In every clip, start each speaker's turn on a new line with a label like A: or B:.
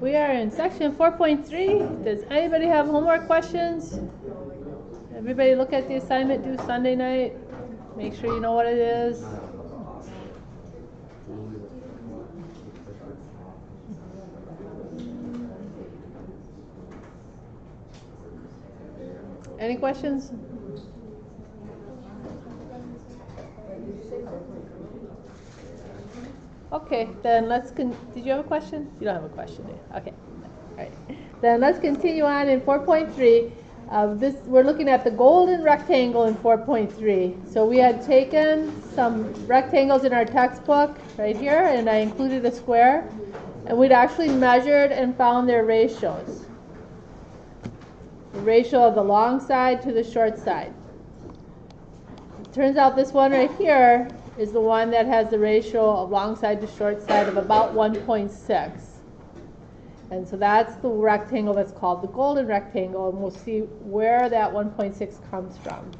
A: We are in section 4.3. Does anybody have homework questions? Everybody look at the assignment due Sunday night. Make sure you know what it is. Any questions? Okay, then did you have a question? You don't have a question, do you? Okay. All right. Then let's continue on in 4.3. We're looking at the golden rectangle in 4.3. So we had taken some rectangles in our textbook right here, and I included a square. And we'd actually measured and found their ratios. The ratio of the long side to the short side. It turns out this one right here is the one that has the ratio of long side to short side of about 1.6. And so that's the rectangle that's called the golden rectangle, and we'll see where that 1.6 comes from.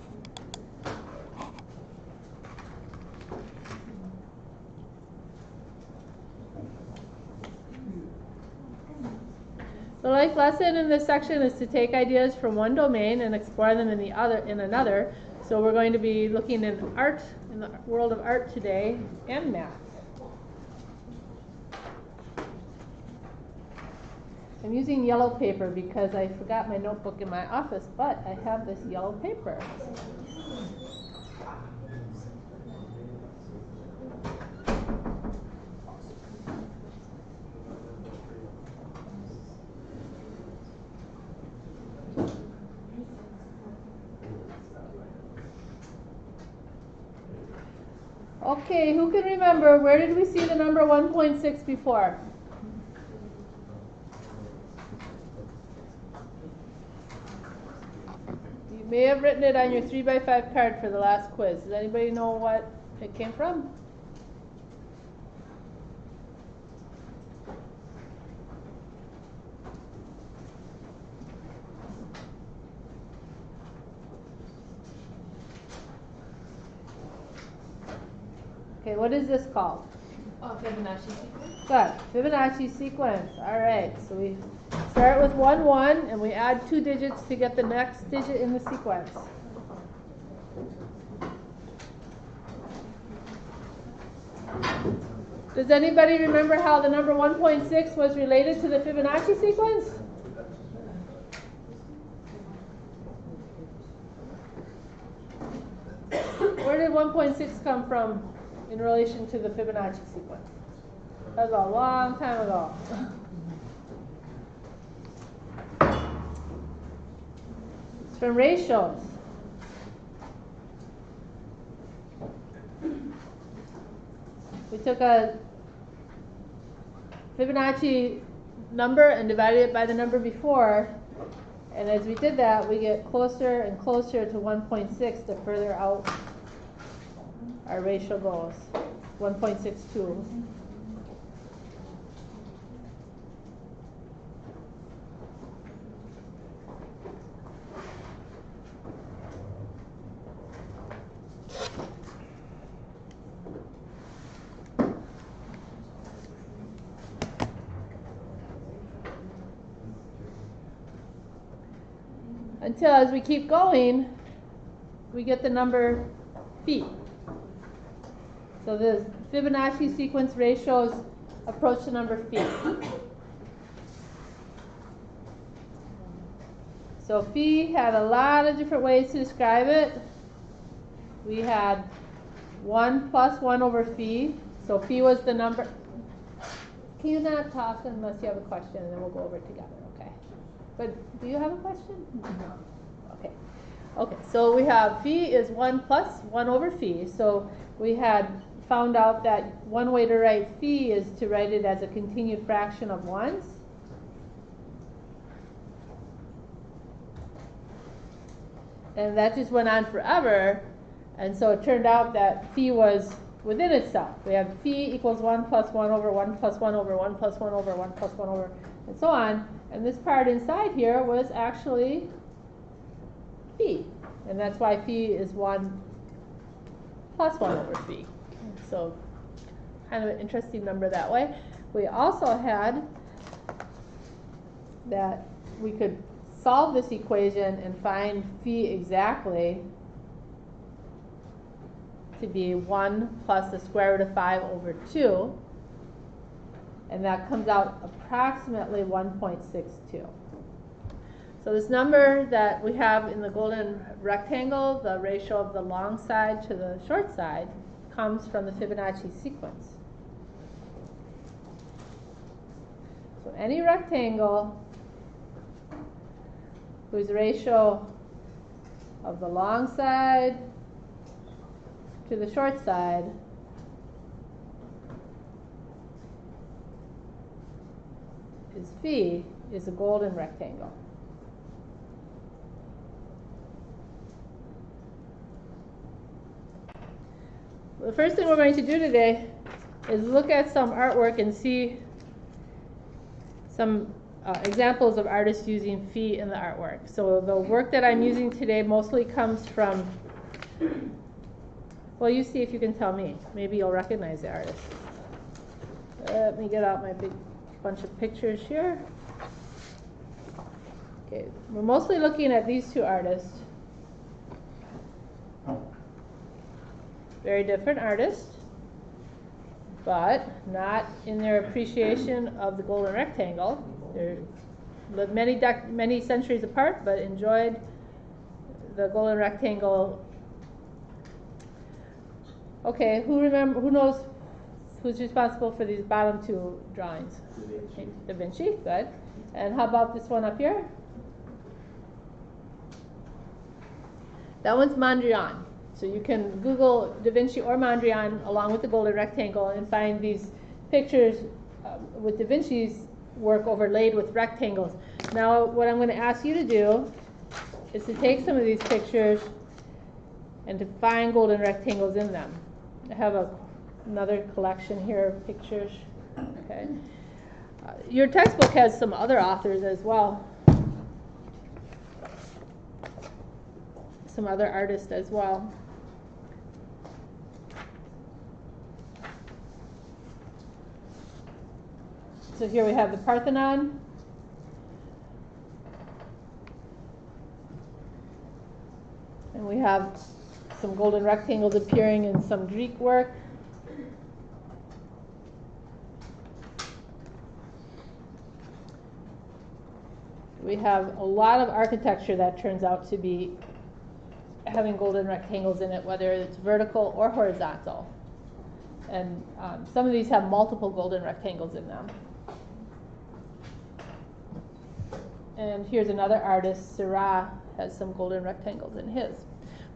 A: The life lesson in this section is to take ideas from one domain and explore them in another. So we're going to be looking in art, in the world of art today, and math. I'm using yellow paper because I forgot my notebook in my office, but I have this yellow paper. Okay, who can remember, where did we see the number 1.6 before? You may have written it on your 3x5 card for the last quiz. Does anybody know what it came from? Okay, what is this called?
B: Fibonacci sequence.
A: Good. Fibonacci sequence. All right. So we start with 1, 1, and we add 2 digits to get the next digit in the sequence. Does anybody remember how the number 1.6 was related to the Fibonacci sequence? Where did 1.6 come from in relation to the Fibonacci sequence? That was a long time ago. It's from ratios. We took a Fibonacci number and divided it by the number before, and as we did that, we get closer and closer to 1.6 the further out our ratio goes. 1.62. Until as we keep going, we get the number phi. So the Fibonacci sequence ratios approach the number phi. So phi had a lot of different ways to describe it. We had 1 plus 1 over phi. So phi was the number. Can you not talk unless you have a question, and then we'll go over it together, okay? But do you have a question?
B: No.
A: Okay. Okay, so we have phi is 1 plus 1 over phi. So we had found out that one way to write phi is to write it as a continued fraction of ones. And that just went on forever. And so it turned out that phi was within itself. We have phi equals 1 plus 1 over 1 plus 1 over 1 plus 1 over 1 plus 1 over, and so on. And this part inside here was actually phi. And that's why phi is 1 plus 1 over phi. So kind of an interesting number that way. We also had that we could solve this equation and find phi exactly to be 1 plus the square root of 5 over 2, and that comes out approximately 1.62. So this number that we have in the golden rectangle, the ratio of the long side to the short side, comes from the Fibonacci sequence. So any rectangle whose ratio of the long side to the short side is phi is a golden rectangle. The first thing we're going to do today is look at some artwork and see some examples of artists using phi in the artwork. So the work that I'm using today mostly comes from, well, you see if you can tell me. Maybe you'll recognize the artist. Let me get out my big bunch of pictures here. Okay, we're mostly looking at these two artists. Very different artists, but not in their appreciation of the golden rectangle. They lived many centuries apart, but enjoyed the golden rectangle. Okay, who knows who's responsible for these bottom two drawings? Da Vinci, good. And how about this one up here? That one's Mondrian. So you can Google Da Vinci or Mondrian along with the golden rectangle and find these pictures with Da Vinci's work overlaid with rectangles. Now what I'm going to ask you to do is to take some of these pictures and to find golden rectangles in them. I have another collection here of pictures. Okay. Your textbook has some other authors as well. Some other artists as well. So here we have the Parthenon. And we have some golden rectangles appearing in some Greek work. We have a lot of architecture that turns out to be having golden rectangles in it, whether it's vertical or horizontal. And some of these have multiple golden rectangles in them. And here's another artist, Seurat, has some golden rectangles in his.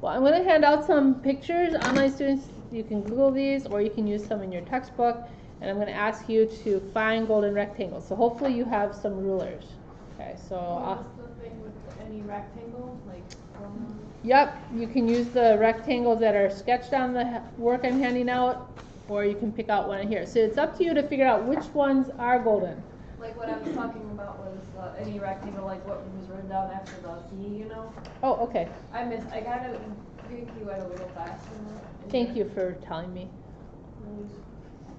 A: Well, I'm going to hand out some pictures. Online students, you can Google these or you can use some in your textbook. And I'm going to ask you to find golden rectangles. So hopefully you have some rulers. Okay, so
B: the thing with any rectangle, like
A: yep, you can use the rectangles that are sketched on the work I'm handing out, or you can pick out one here. So it's up to you to figure out which ones are golden.
B: like what I was talking about was any rectangle, like what was written down after the phi, you know?
A: Oh, okay.
B: I got it in Greek, you had a little class.
A: Thank you for telling me.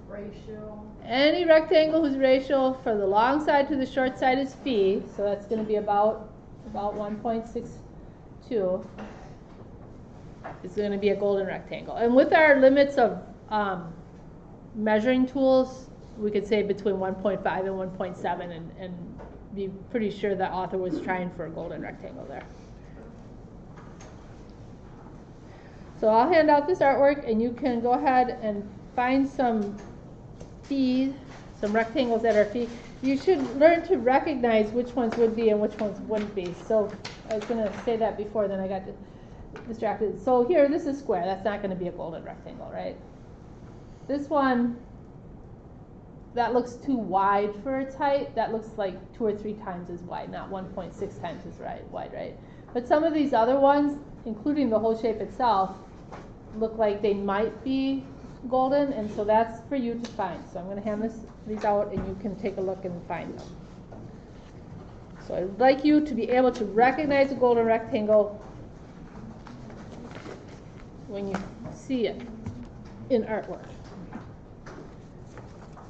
B: Ratio.
A: Any rectangle whose ratio for the long side to the short side is phi, so that's going to be about 1.62. It's going to be a golden rectangle. And with our limits of measuring tools, we could say between 1.5 and 1.7 and be pretty sure the author was trying for a golden rectangle there. So I'll hand out this artwork and you can go ahead and find some phi, some rectangles that are phi. You should learn to recognize which ones would be and which ones wouldn't be. So I was going to say that before, then I got distracted. So here, this is square. That's not going to be a golden rectangle, right? This one, that looks too wide for its height. That looks like 2 or 3 times as wide, not 1.6 times as wide, right? But some of these other ones, including the whole shape itself, look like they might be golden, and so that's for you to find. So I'm going to hand these out and you can take a look and find them. So I'd like you to be able to recognize a golden rectangle when you see it in artwork.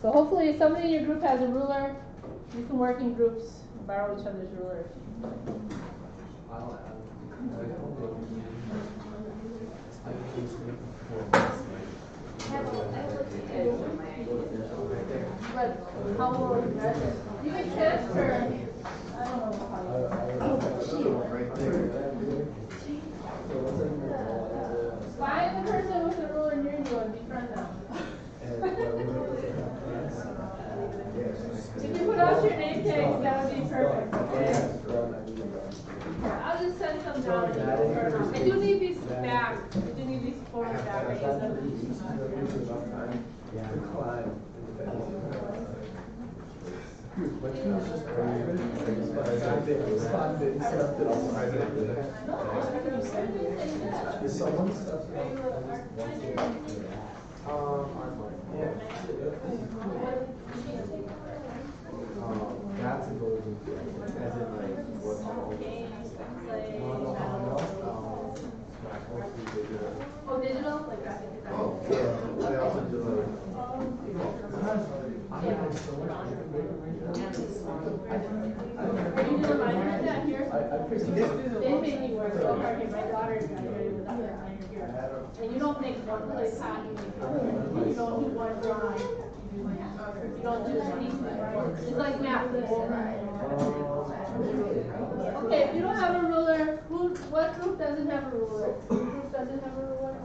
A: So hopefully somebody in your group has a ruler. You can work in groups, borrow each other's rulers. But how will you can transfer? I don't know how find the person with the ruler near you and be friends now. If you put out your name tags, that would be perfect, okay? I'll just send some down. I do need these back. I do need these forward back. I use them.
C: That's a golden as in like what's called.
A: Oh, digital? Like that?
C: Oh, yeah. I also do like.
A: Are you doing minor in that here? They make me work so hard here. My daughter graduated with a minor here. And you don't make one place hot, you make you don't do one drawing. You don't do anything. It's like math. Okay, if you don't have a ruler, what group doesn't have a ruler? Who group doesn't have a ruler?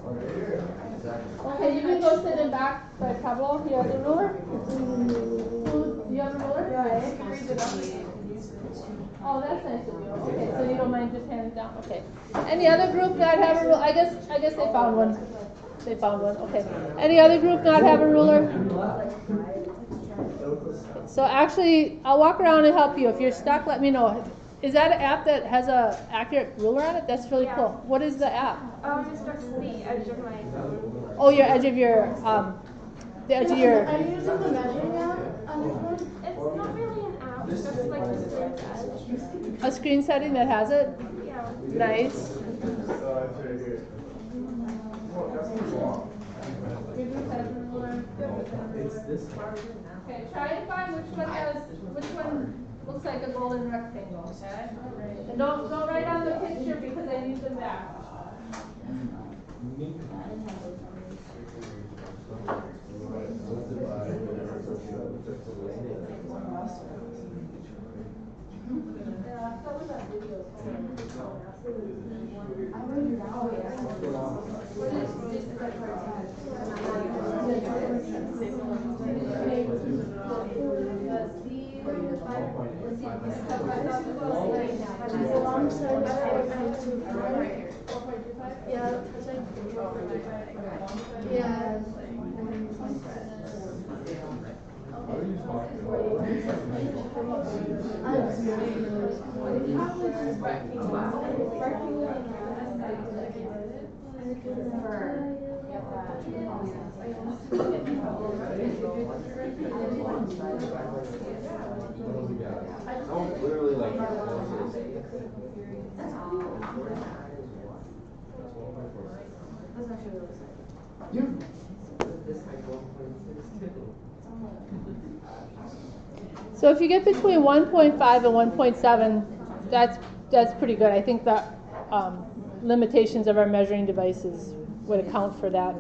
A: Okay, you can go sit in back by Pablo. He has a ruler. Do you have a ruler? Yeah. Oh, that's nice of you. Okay, so you don't mind just handing down. Okay. Any other group not have a ruler? I guess they found one. They found one. Okay. Any other group not have a ruler? So actually, I'll walk around and help you. If you're stuck, let me know. Is that an app that has a accurate ruler on it? That's really cool. What is the app?
D: It's just the edge of my phone.
A: Oh, your edge of your the edge of your.
D: Are you using the measuring app on your phone? It's not really an app. It's just like the screen edge.
A: A screen setting that has it.
D: Yeah.
A: Nice.
C: It's this one.
A: Okay, try and find which one looks like a golden rectangle, okay? And don't write on the picture because I need them back.
C: Literally like.
A: So if you get between 1.5 and 1.7, that's pretty good. I think the limitations of our measuring devices would account for that.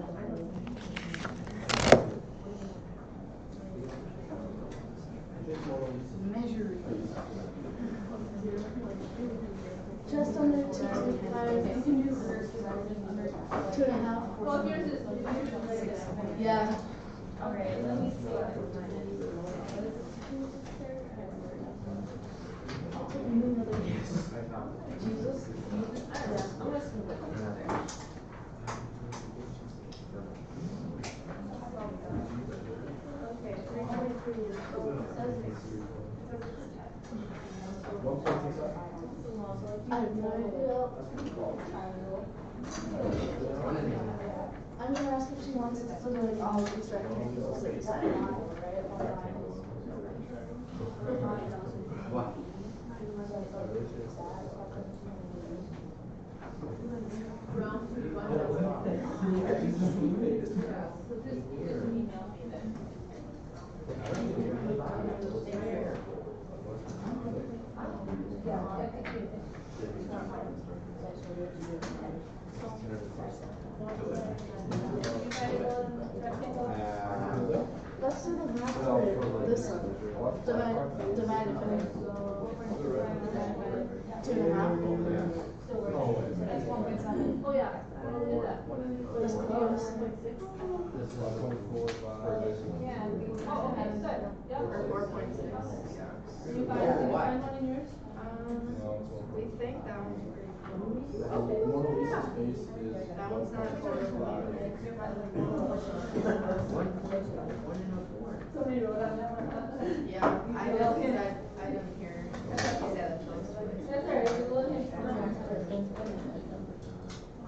D: Just under 2.5. You can do 2.5.
A: Well, yours is
D: Yeah.
B: Okay, let me see.
D: I have no idea. I'm gonna ask if she wants us to like all of these rectangles that you said, right?
C: What?
D: Let's do the math for this one. Divide it by 2.5.
A: Oh, yeah.
D: That's close.
C: This is 24 by.
B: Yeah. Oh, okay, good. Yep.
D: Or 4.6.
A: Did you find one in yours?
D: We think that one's pretty close.
C: Mona Lisa's face is.
D: That one's not
A: Somebody wrote on that one.
D: Yeah, I didn't hear. He said it close.
A: That's all right, we'll let him.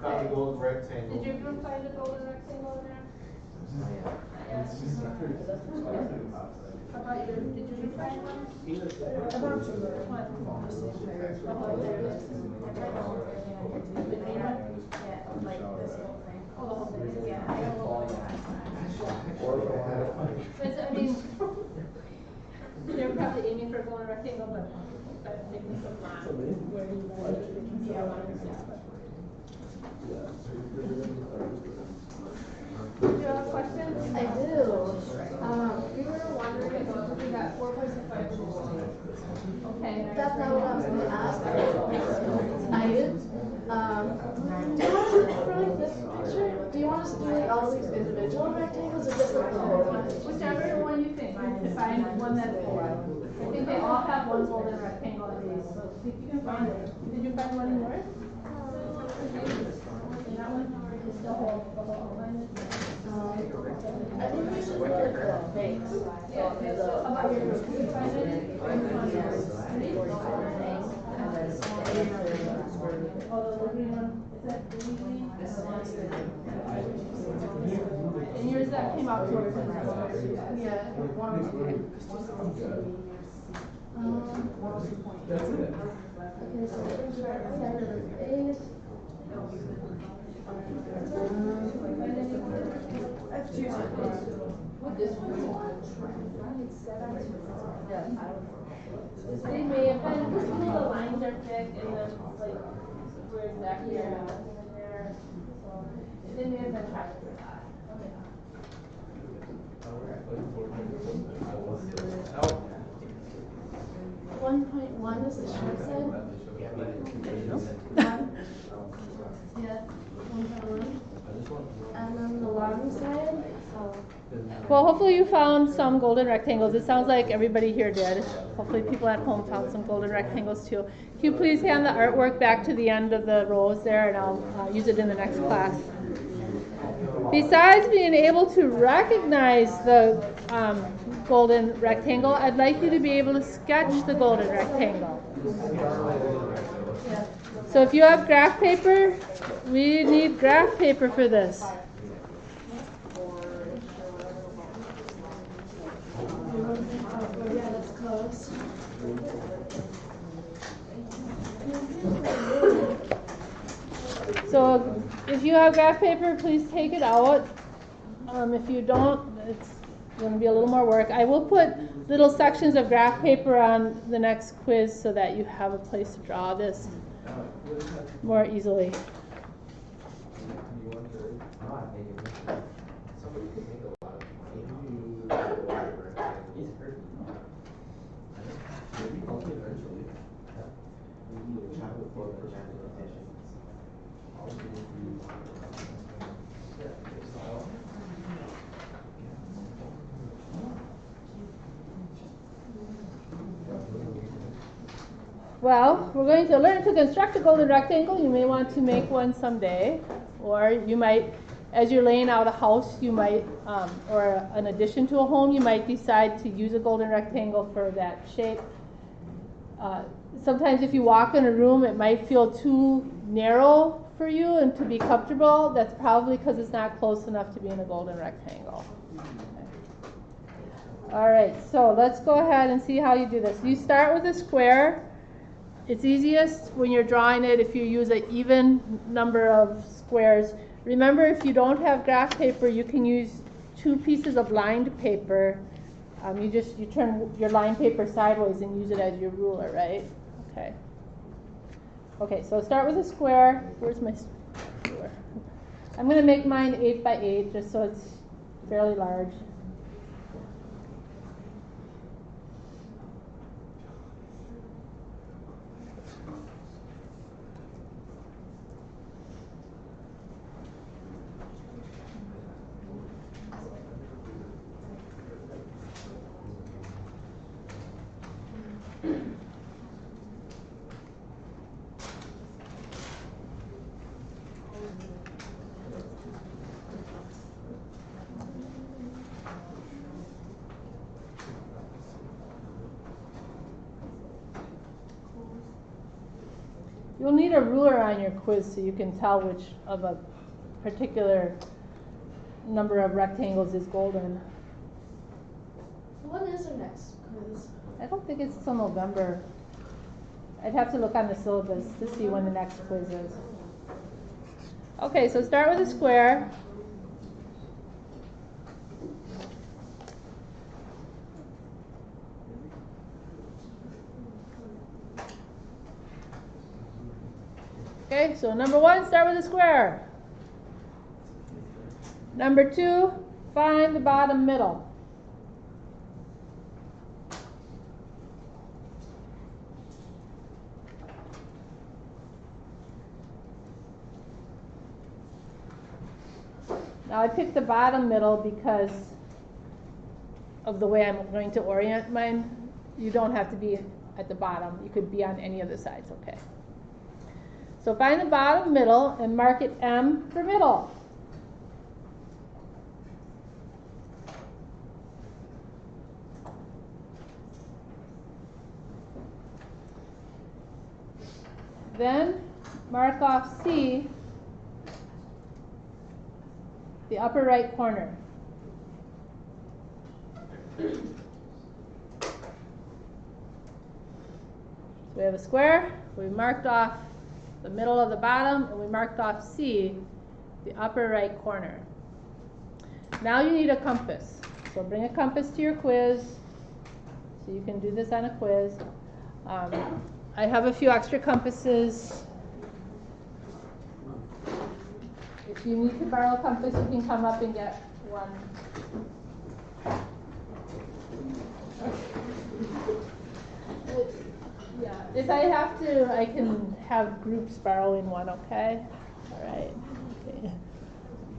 C: Got the gold rectangle.
A: Did you even find a golden rectangle in there? How about you? Did you find one? I mean, they're probably aiming for a golden rectangle, but maybe some line where you want it. Do you have a question?
D: I do. We were wondering about
A: We got 4.65. Okay.
D: That's not what I was gonna ask. I did. Do you want us to, for like this picture, do you want us to do like all these individual rectangles or just like the whole one?
A: Whichever one you think, to find one that's I think they all have one golden rectangle in these, so see if you can find it. Did you find one in yours? That one? The whole outline?
D: I think we should do like the face.
A: Yeah, okay, so how about your group? Did you find it? Oh, the green one, is that the green? And yours that came out towards the right?
D: Yeah, one of them.
C: That's it.
D: Okay, so I think right side of the face. I have two circles.
A: They may have been, because you know the lines are thick and then like where exactly you're nothing in there. So they may have been trying to do that.
C: Oh.
D: 1.1 is the short side. Yeah. 1.1. And then the long side.
A: Well, hopefully you found some golden rectangles. It sounds like everybody here did. Hopefully people at home found some golden rectangles too. Can you please hand the artwork back to the end of the rows there, and I'll use it in the next class. Besides being able to recognize the golden rectangle, I'd like you to be able to sketch the golden rectangle. So if you have graph paper, we need graph paper for this.
D: Yeah, that's close.
A: So if you have graph paper, please take it out. If you don't, it's going to be a little more work. I will put little sections of graph paper on the next quiz so that you have a place to draw this more easily. Well, we're going to learn to construct a golden rectangle. You may want to make one someday, or you might, as you're laying out a house, you might, or an addition to a home, you might decide to use a golden rectangle for that shape. Sometimes if you walk in a room, it might feel too narrow for you and to be comfortable. That's probably because it's not close enough to be in a golden rectangle. All right, so let's go ahead and see how you do this. You start with a square. It's easiest when you're drawing it if you use an even number of squares. Remember, if you don't have graph paper, you can use 2 pieces of lined paper. You turn your lined paper sideways and use it as your ruler, right? Okay. Okay, so start with a square. Where's my ruler? I'm going to make mine 8 by 8 just so it's fairly large. You'll need a ruler on your quiz so you can tell which of a particular number of rectangles is golden.
D: When is our next quiz?
A: I don't think it's till November. I'd have to look on the syllabus to see when the next quiz is. Okay, so start with a square. Okay, so number 1, start with a square. Number 2, find the bottom middle. Now I picked the bottom middle because of the way I'm going to orient mine. You don't have to be at the bottom. You could be on any of the sides, okay? So find the bottom middle and mark it M for middle. Then mark off C, the upper right corner. So we have a square, we marked off the middle of the bottom, and we marked off C, the upper right corner. Now you need a compass. So bring a compass to your quiz, so you can do this on a quiz. I have a few extra compasses. If you need to borrow a compass, you can come up and get one. Yeah, if I have to, I can have groups borrowing one, okay? All right. Okay.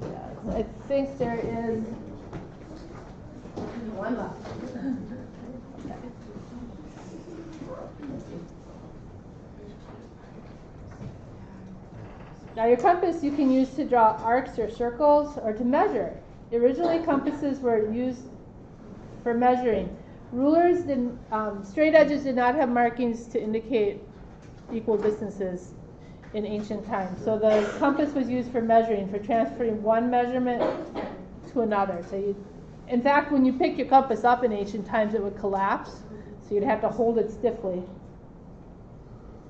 A: Yeah, I think there is one left. Okay. Now your compass you can use to draw arcs or circles or to measure. Originally compasses were used for measuring. Rulers didn't, straight edges did not have markings to indicate equal distances in ancient times. So the compass was used for measuring, for transferring one measurement to another. So in fact, when you pick your compass up in ancient times, it would collapse. So you'd have to hold it stiffly.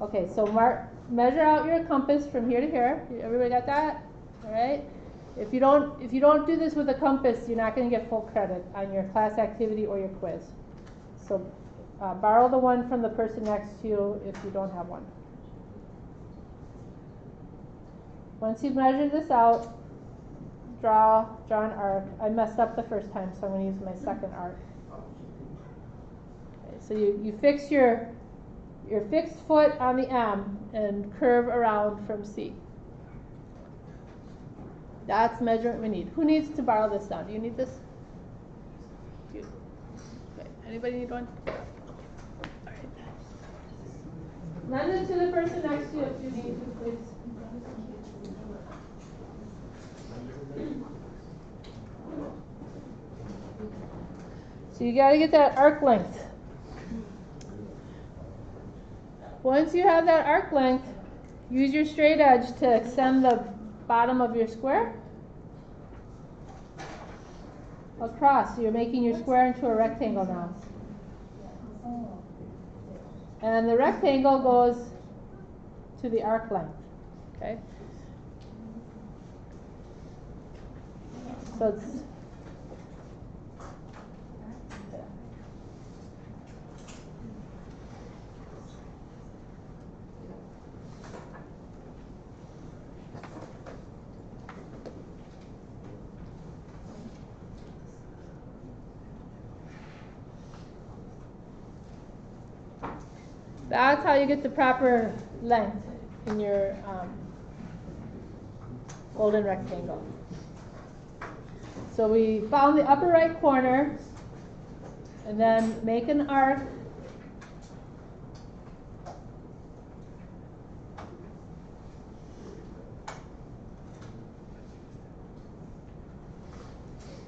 A: Okay, so measure out your compass from here to here. Everybody got that? All right. If you don't do this with a compass, you're not going to get full credit on your class activity or your quiz. So borrow the one from the person next to you if you don't have one. Once you've measured this out, draw an arc. I messed up the first time, so I'm going to use my second arc. Okay, so you fix your fixed foot on the M and curve around from C. That's the measurement we need. Who needs to borrow this down? Do you need this? You. Okay. Anybody need one? All right. Lend it to the person next to you if you need to, please. So you got to get that arc length. Once you have that arc length, use your straight edge to extend the bottom of your square across. So you're making your square into a rectangle now. And the rectangle goes to the arc length. Okay? So it's That's how you get the proper length in your golden rectangle. So we found the upper right corner, and then make an arc.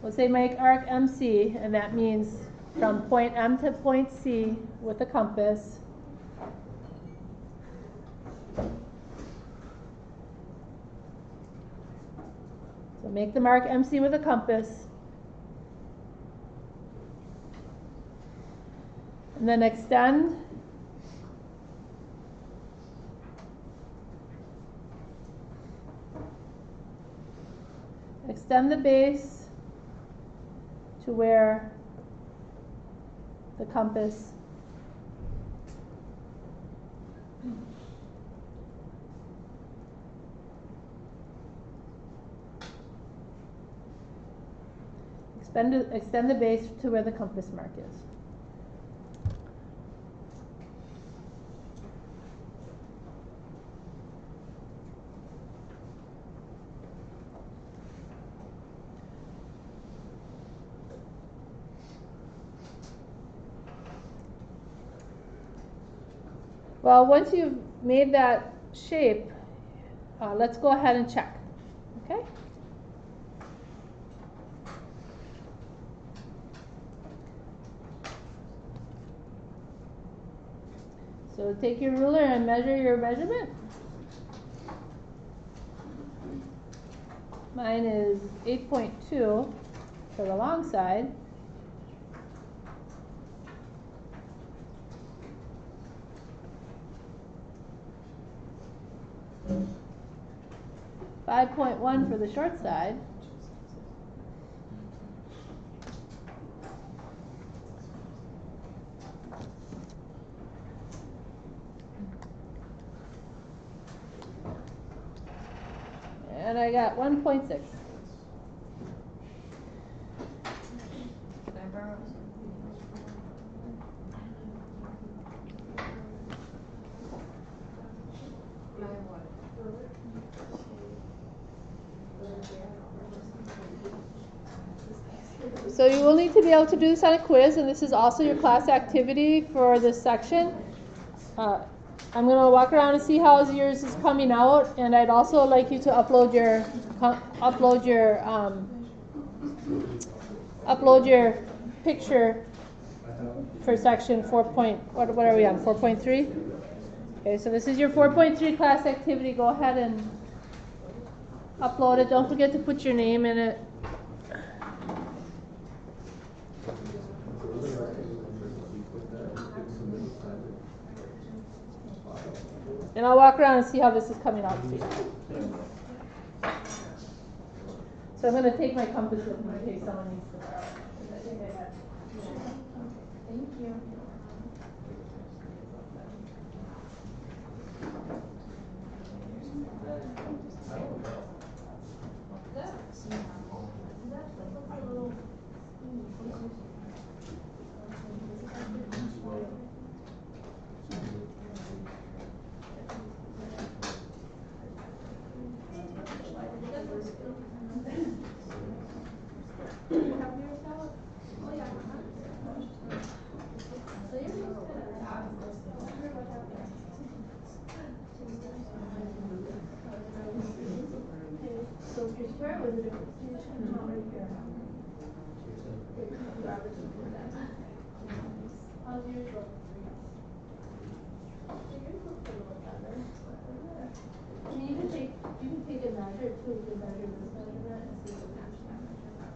A: We'll say make arc MC, and that means from point M to point C with a compass. So make the mark MC with a compass. And then extend. Extend the base to where the compass extend the base to where the compass mark is. Well, once you've made that shape, let's go ahead and check, okay? So take your ruler and measure your measurement. Mine is 8.2 for the long side. 5.1 for the short side. And I got 1.6.
B: Can I borrow?
A: So you will need to be able to do this on a quiz, and this is also your class activity for this section. I'm going to walk around and see how yours is coming out, and I'd also like you to upload your picture for section 4. What are we on? 4.3. Okay, so this is your 4.3 class activity. Go ahead and upload it. Don't forget to put your name in it. And I'll walk around and see how this is coming out for you. So I'm going to take my compass with me in case someone needs to borrow it. I think I got it.
D: Thank you. Where was it? How's yours look? Yours looks a little better. I mean, you can take a measure too. You can measure this measurement and see if it matches that measurement.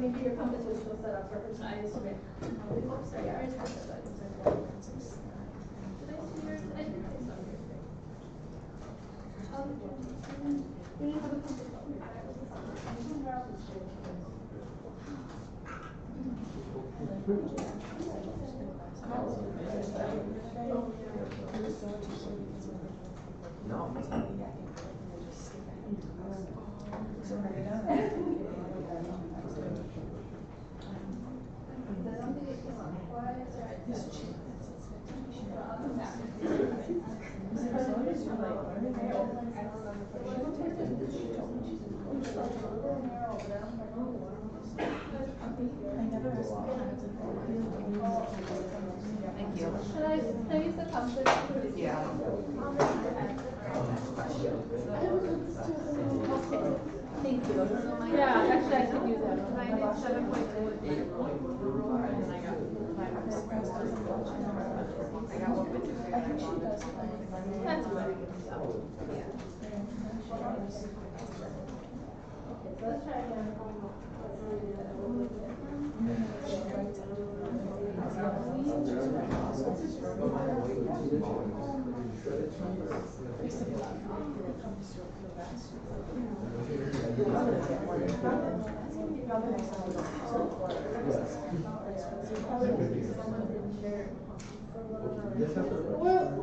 D: Maybe your compass was still set up for her size. Okay. Oops, sorry, I already said that. Did I see yours? I didn't say so. We didn't have a compass.
E: Thank you.
A: Should I use the compass?
E: Yeah.
A: Okay. Thank you. Yeah, actually I could use that.
B: I did 7.2.
E: I got 1.2.
A: That's good. So let's try again.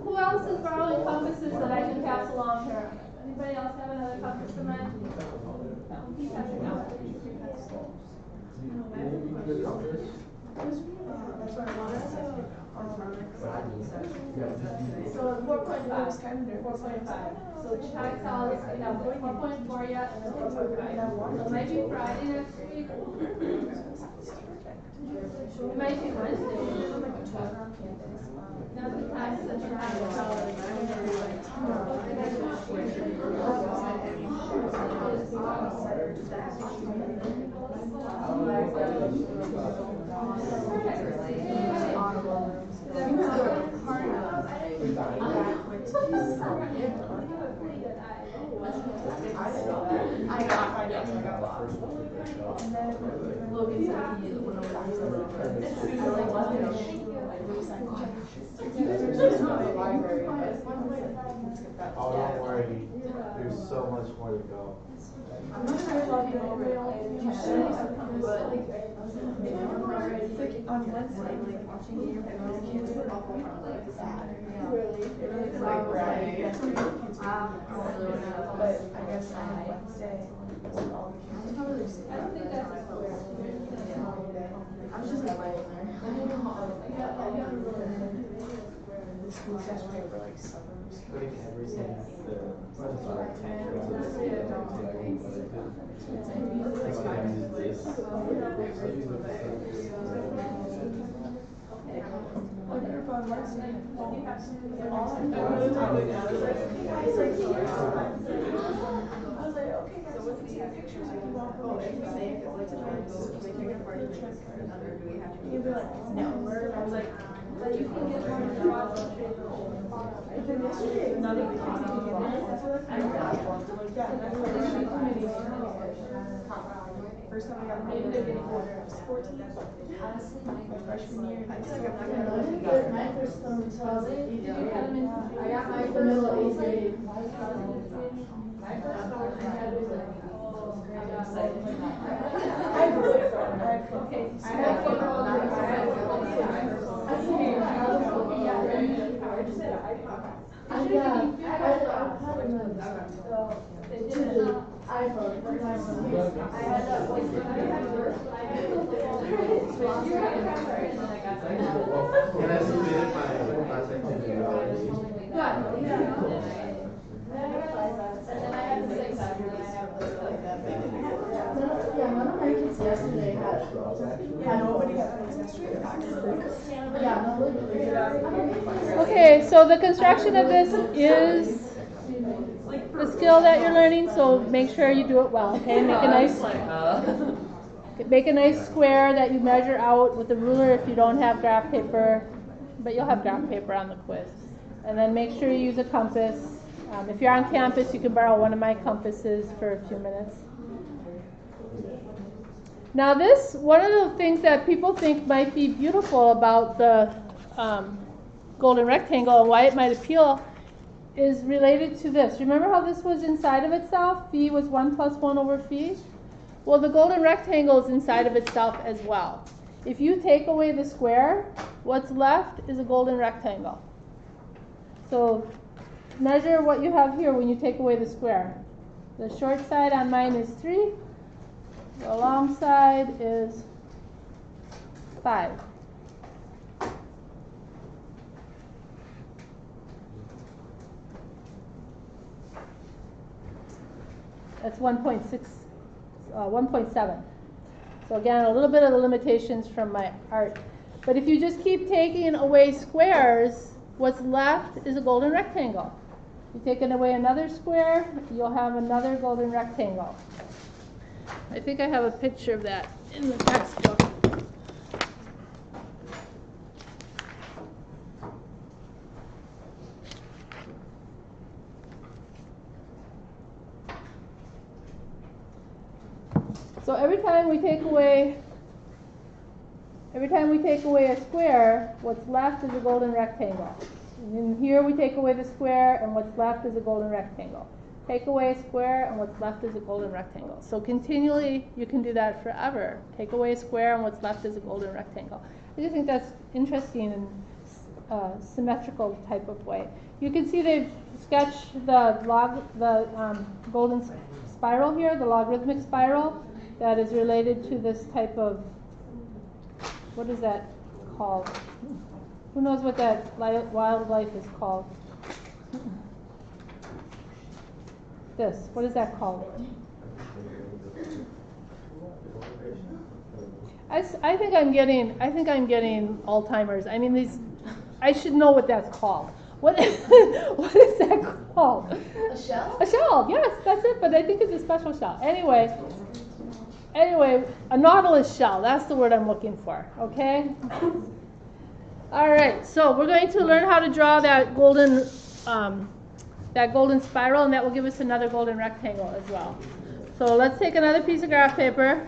A: Who else is borrowing compasses that I can pass along here? Anybody else have another compass to mine? Keep passing out. So 4.5. 4.5. So Chai tells us we have 4.4 yet and 4.5. So it might be Friday next week. It might be Wednesday. That's the time that you have to tell
C: Oh, don't worry. There's so much more to go.
D: I'm not sure if I'll be over it. You should, but like on Wednesday, like watching the kids were all like sad. Really? It's like crying. But I guess on Wednesday, all the kids probably sick.
A: I don't think that's
D: I was just like laying there. The school session paper like suburbs.
C: Like everything,
B: But you can get one across the tree.
D: First time I got a sports team, honestly, my freshman year, I feel like I'm not gonna
A: Did you cut them into?
D: I got my middle of 8th grade.
B: My first one I had was like,
A: Okay.
B: I had football, I had football.
C: And I submitted my project to the
D: None of my kids yesterday had nobody had
A: Okay, so the construction of this is the skill that you're learning, so make sure you do it well, okay? Make a nice square that you measure out with a ruler if you don't have graph paper, but you'll have graph paper on the quiz. And then make sure you use a compass. If you're on campus, you can borrow one of my compasses for a few minutes. Now one of the things that people think might be beautiful about the golden rectangle and why it might appeal is related to this. Remember how this was inside of itself? Phi was 1 plus 1 over phi? Well, the golden rectangle is inside of itself as well. If you take away the square, what's left is a golden rectangle. So measure what you have here when you take away the square. The short side on mine is 3. The long side is 5. That's 1.6 1.7. So again, a little bit of the limitations from my art. But if you just keep taking away squares, what's left is a golden rectangle. You're taking away another square, you'll have another golden rectangle. I think I have a picture of that in the textbook. So every time we take away a square, what's left is a golden rectangle. And in here we take away the square, and what's left is a golden rectangle. Take away a square, and what's left is a golden rectangle. So continually, you can do that forever. Take away a square, and what's left is a golden rectangle. I just think that's interesting in a symmetrical type of way. You can see they've sketched the golden spiral here, the logarithmic spiral, that is related to this type of, what is that called? Who knows what that wildlife is called? This, what is that called? I think I'm getting Alzheimer's. I mean, I should know what that's called. What is that called?
D: A shell?
A: A shell, yes, that's it, but I think it's a special shell. Anyway, a nautilus shell, that's the word I'm looking for, okay? All right, so we're going to learn how to draw that golden spiral, and that will give us another golden rectangle as well. So let's take another piece of graph paper.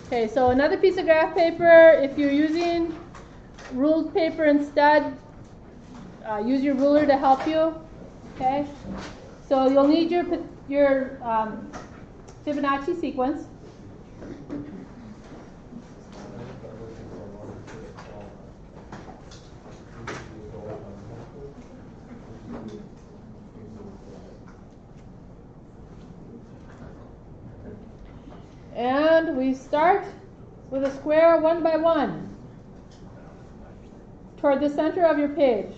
A: Okay, so another piece of graph paper, if you're using ruled paper instead, use your ruler to help you, okay? So you'll need your Fibonacci sequence. And we start with a square 1 by 1 toward the center of your page.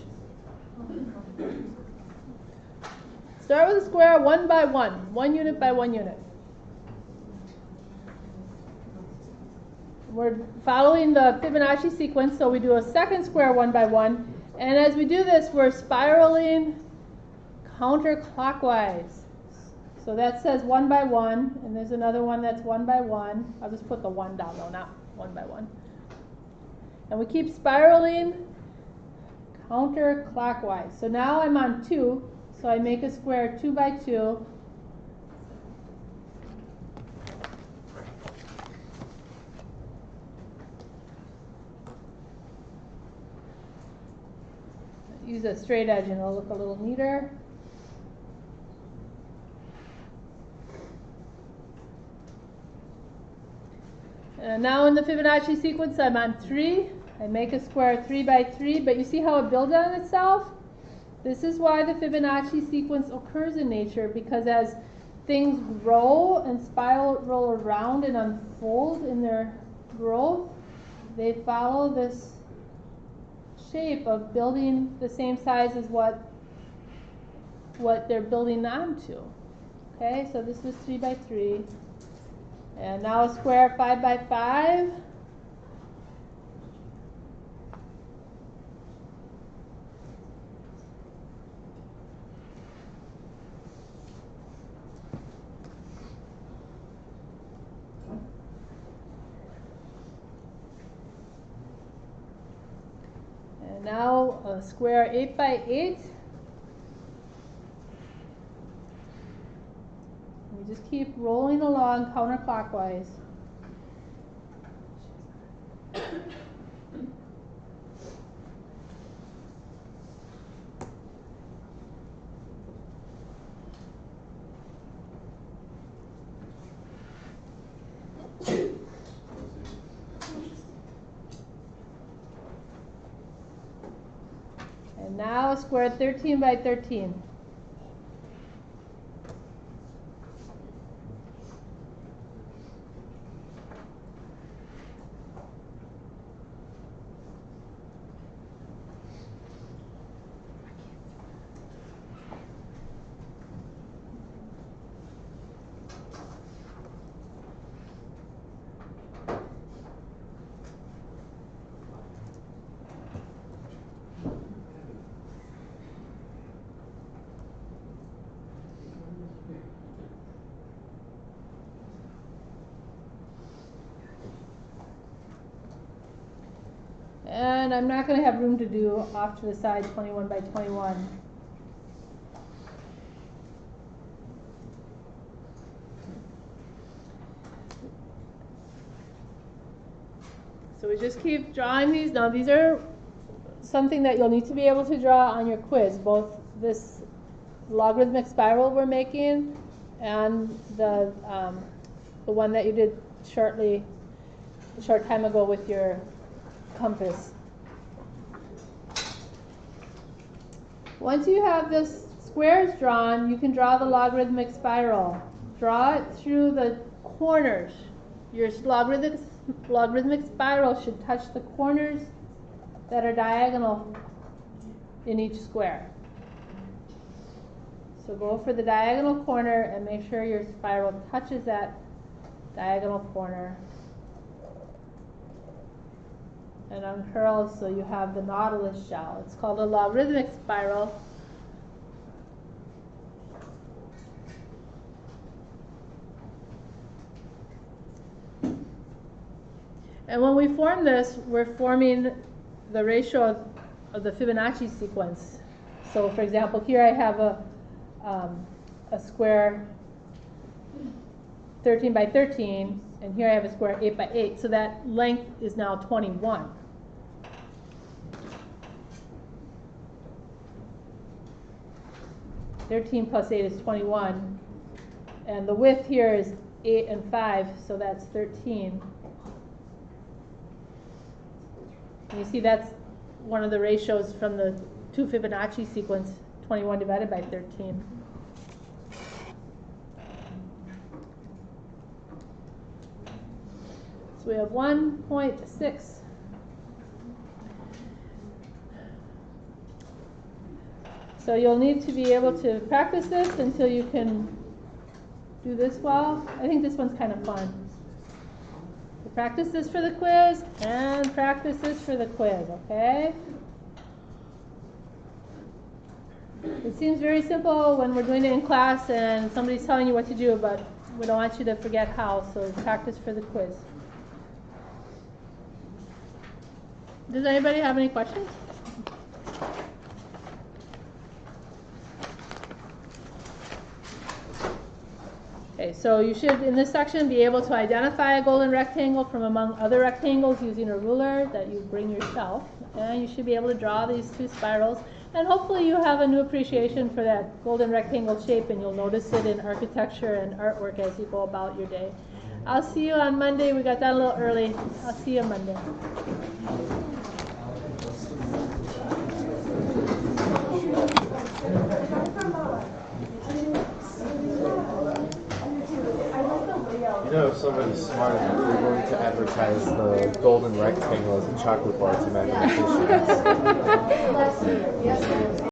A: Start with a square 1 by 1, 1 unit by 1 unit. We're following the Fibonacci sequence, so we do a second square 1 by 1. And as we do this, we're spiraling counterclockwise. So that says 1 by 1, and there's another one that's 1 by 1. I'll just put the 1 down though, not 1 by 1. And we keep spiraling counterclockwise. So now I'm on 2, so I make a square 2 by 2. Use a straight edge and it'll look a little neater. And now in the Fibonacci sequence, I'm on 3. I make a square 3 by 3, but you see how it builds on itself? This is why the Fibonacci sequence occurs in nature, because as things grow and spiral around and unfold in their growth, they follow this shape of building the same size as what they're building onto. Okay, so this was 3 by 3. And now a square 5 by 5. And now a square 8 by 8. We just keep rolling along counterclockwise. And now a square 13 by 13. And I'm not going to have room to do off to the side 21 by 21. So we just keep drawing these. Now these are something that you'll need to be able to draw on your quiz, both this logarithmic spiral we're making and the one that you did a short time ago with your compass. Once you have this squares drawn, you can draw the logarithmic spiral. Draw it through the corners. Your logarithmic spiral should touch the corners that are diagonal in each square. So go for the diagonal corner and make sure your spiral touches that diagonal corner. And uncurl so you have the nautilus shell. It's called a logarithmic spiral. And when we form this, we're forming the ratio of the Fibonacci sequence. So for example, here I have a square 13 by 13, and here I have a square 8 by 8. So that length is now 21. (13 plus 8 is 21, and the width here is 8 and 5, so that's 13. And you see that's one of the ratios from the 2 Fibonacci sequence, 21 divided by 13. So we have 1.6. So you'll need to be able to practice this until you can do this well. I think this one's kind of fun. So practice this for the quiz and practice this for the quiz, okay? It seems very simple when we're doing it in class and somebody's telling you what to do, but we don't want you to forget how, so practice for the quiz. Does anybody have any questions? Okay, so you should, in this section, be able to identify a golden rectangle from among other rectangles using a ruler that you bring yourself. And you should be able to draw these 2 spirals. And hopefully you have a new appreciation for that golden rectangle shape, and you'll notice it in architecture and artwork as you go about your day. I'll see you on Monday. We got that a little early. I'll see you on Monday.
C: You know, if somebody's smart enough, they're going to advertise the golden rectangle as a chocolate bar to mathematicians.